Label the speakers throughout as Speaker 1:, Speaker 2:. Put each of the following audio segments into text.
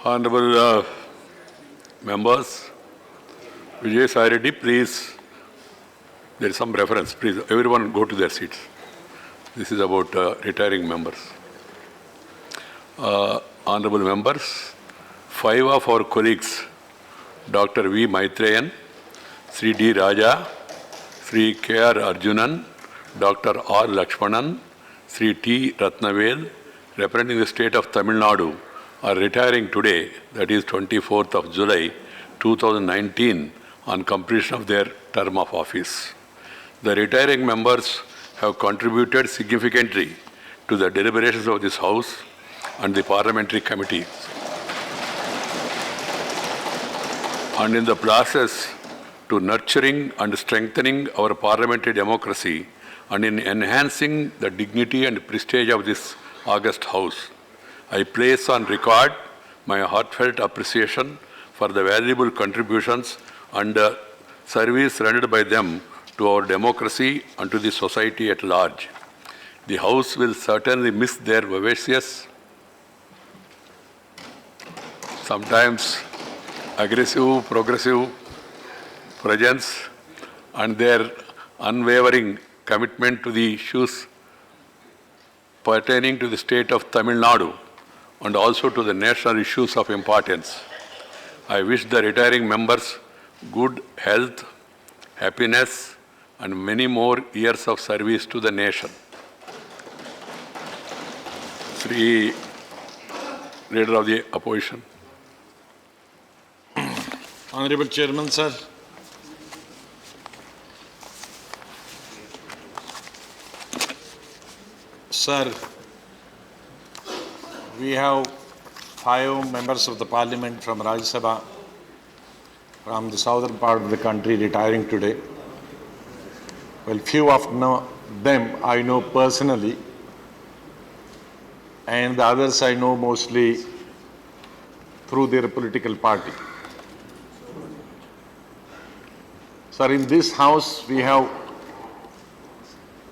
Speaker 1: Honorable members, Vijay Sai Reddy, please, there is some reference. Please, everyone go to their seats. This is about retiring members. Honorable members, 5 of our colleagues, Dr. V. Maitreyan, Sri D. Raja, Sri K. R. Arjunan, Dr. R. Lakshmanan, Sri T. Ratnavel, representing the state of Tamil Nadu, are retiring today, that is 24th of July 2019, on completion of their term of office. The retiring members have contributed significantly to the deliberations of this House and the parliamentary committees. And in the process to nurturing and strengthening our parliamentary democracy and in enhancing the dignity and prestige of this august House, I place on record my heartfelt appreciation for the valuable contributions and service rendered by them to our democracy and to the society at large. The House will certainly miss their vivacious, sometimes aggressive, progressive presence and their unwavering commitment to the issues pertaining to the state of Tamil Nadu and also to the national issues of importance. I wish the retiring members good health, happiness, and many more years of service to the nation. Sri Leader of the Opposition.
Speaker 2: Honorable Chairman, sir. Sir, we have 5 members of the Parliament from Rajya Sabha from the southern part of the country retiring today. Well, few of them I know personally, and the others I know mostly through their political party. Sir, in this House we have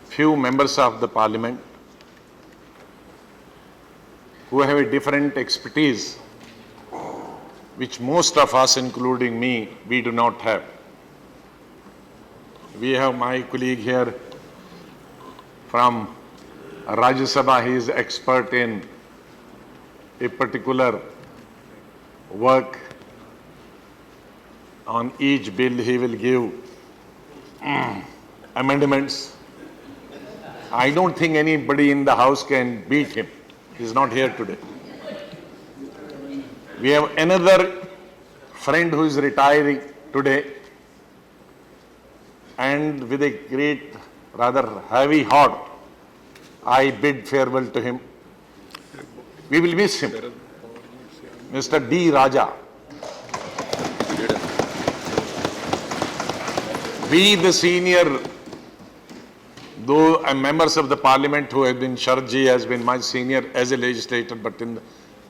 Speaker 2: few members of the Parliament who have a different expertise, which most of us, including me, we do not have. We have my colleague here from Rajya Sabha. He is expert in a particular work. On each bill he will give amendments. I don't think anybody in the House can beat him. He is not here today. We have another friend who is retiring today, and with a great, rather heavy heart, I bid farewell to him. We will miss him. Mr. D. Raja. We, the senior, though members of the Parliament who have been, Sharadji has been my senior as a legislator, but in the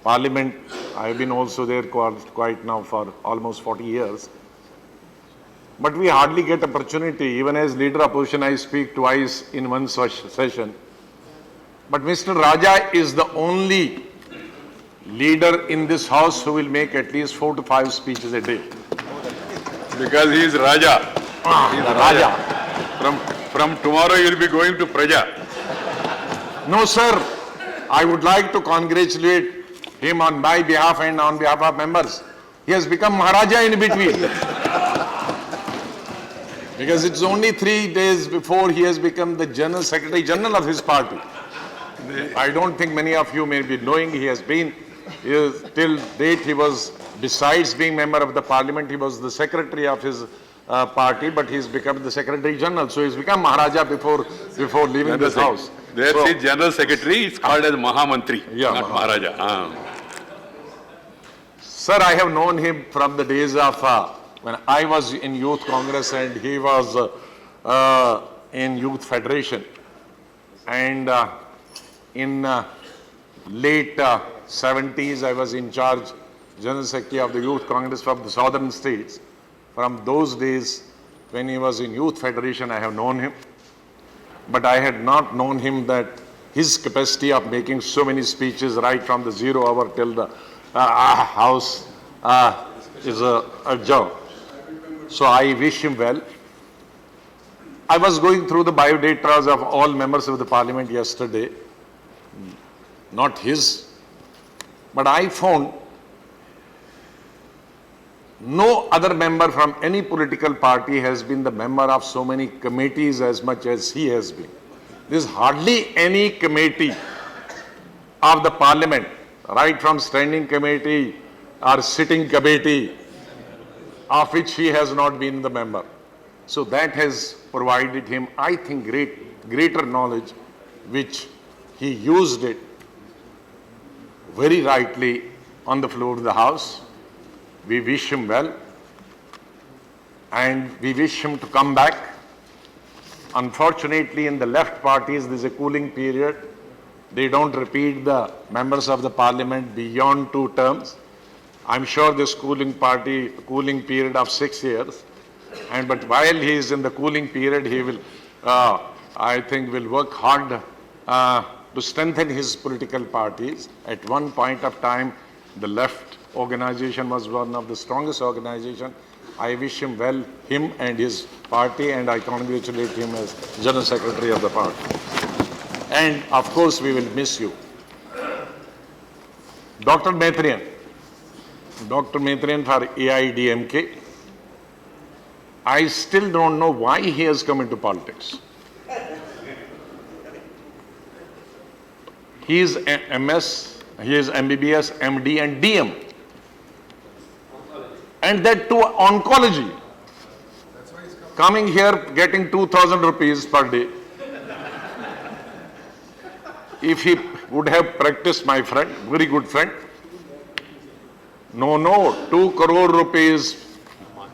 Speaker 2: Parliament I have been also there quite now for almost 40 years. But we hardly get opportunity. Even as leader of opposition, I speak twice in one session. But Mr. Raja is the only leader in this House who will make at least 4 to 5 speeches a day.
Speaker 1: Because he is Raja.
Speaker 2: He is Raja.
Speaker 1: From tomorrow you will be going to Praja.
Speaker 2: No, sir. I would like to congratulate him on my behalf and on behalf of members. He has become Maharaja in between. Because it's only 3 days before he has become the General Secretary General of his party. I don't think many of you may be knowing he has been, till date he was, besides being member of the Parliament, he was the Secretary of his party, but he's become the Secretary General. So he's become Maharaja before leaving this House.
Speaker 1: There's the General Secretary, it's called as Mahamantri, not Maharaja.
Speaker 2: Sir, I have known him from the days of when I was in Youth Congress and he was in Youth Federation. And in late 70s, I was in charge, General Secretary of the Youth Congress from the southern states. From those days, when he was in Youth Federation, I have known him. But I had not known him that his capacity of making so many speeches right from the 0 hour till the house is a job. So I wish him well. I was going through the biodatas of all members of the parliament yesterday, not his, but I found no other member from any political party has been the member of so many committees as much as he has been. There is hardly any committee of the parliament, right from standing committee or sitting committee, of which he has not been the member. So that has provided him, I think, greater knowledge, which he used it very rightly on the floor of the House. We wish him well, and we wish him to come back. Unfortunately, in the left parties, there is a cooling period. They don't repeat the members of the parliament beyond 2 terms. I'm sure this cooling period of 6 years, but while he is in the cooling period, he will, I think, will work hard to strengthen his political parties. At one point of time, the left organization was one of the strongest organizations. I wish him well, him and his party, and I congratulate him as General Secretary of the party. And of course, we will miss you. Dr. Maitryan for AIDMK. I still don't know why he has come into politics. He is MS, he is MBBS, MD and DM. And that too oncology. Coming here getting 2,000 rupees per day. If he would have practiced, my friend, very good friend, no, 2 crore rupees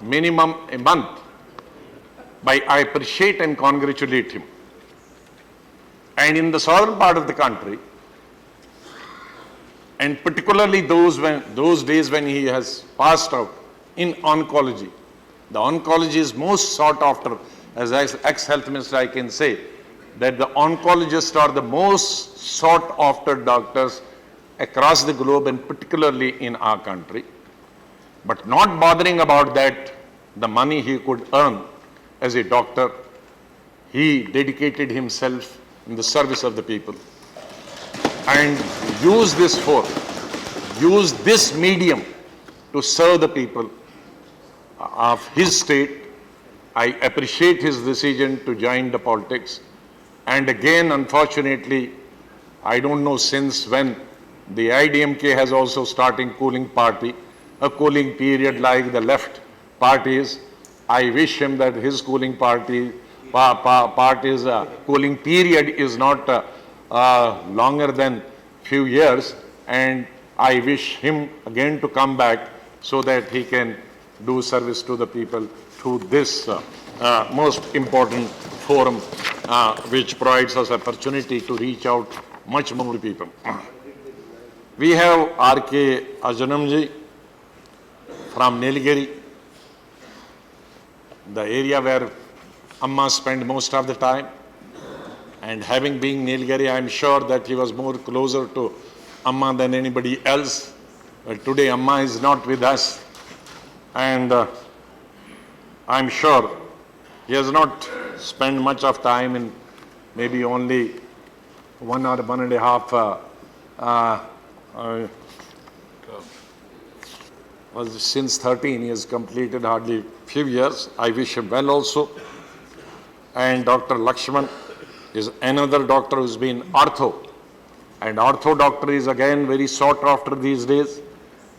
Speaker 2: minimum a month. I appreciate and congratulate him. And in the southern part of the country, and particularly those days when he has passed out in oncology, the oncology is most sought after. As ex-health minister, I can say that the oncologists are the most sought after doctors across the globe and particularly in our country. But not bothering about that, the money he could earn as a doctor, he dedicated himself in the service of the people and used this medium to serve the people of his state. I appreciate his decision to join the politics. And again, unfortunately, I don't know since when the IDMK has also started a cooling period like the left parties. I wish him that his cooling party's cooling period is not longer than few years, and I wish him again to come back so that he can do service to the people through this most important forum, which provides us opportunity to reach out much more people. We have R.K. Arjunamji from Nilgiri, the area where Amma spent most of the time. And having been Nilgiri, I am sure that he was more closer to Amma than anybody else. But today Amma is not with us. And I'm sure he has not spent much of time in maybe only 1 or 1.5 since 13, he has completed hardly few years. I wish him well also. And Dr. Lakshman is another doctor who's been ortho. And ortho doctor is again very sought after these days.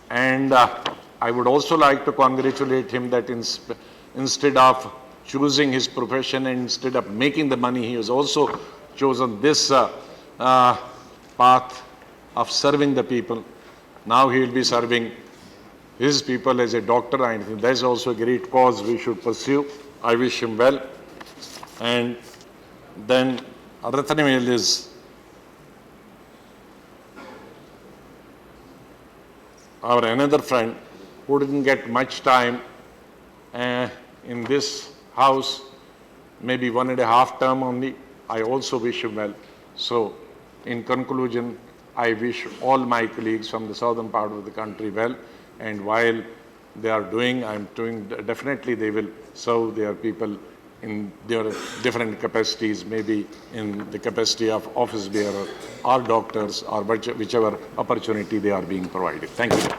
Speaker 2: And I would also like to congratulate him that instead of choosing his profession and instead of making the money, he has also chosen this path of serving the people. Now he will be serving his people as a doctor, and that's also a great cause we should pursue. I wish him well. And then Ratnamel is our another friend who didn't get much time in this house, maybe 1.5 term only. I also wish him well. So in conclusion, I wish all my colleagues from the southern part of the country well, and while they are doing, definitely they will serve their people in their different capacities, maybe in the capacity of office bearer or doctors or whichever opportunity they are being provided. Thank you.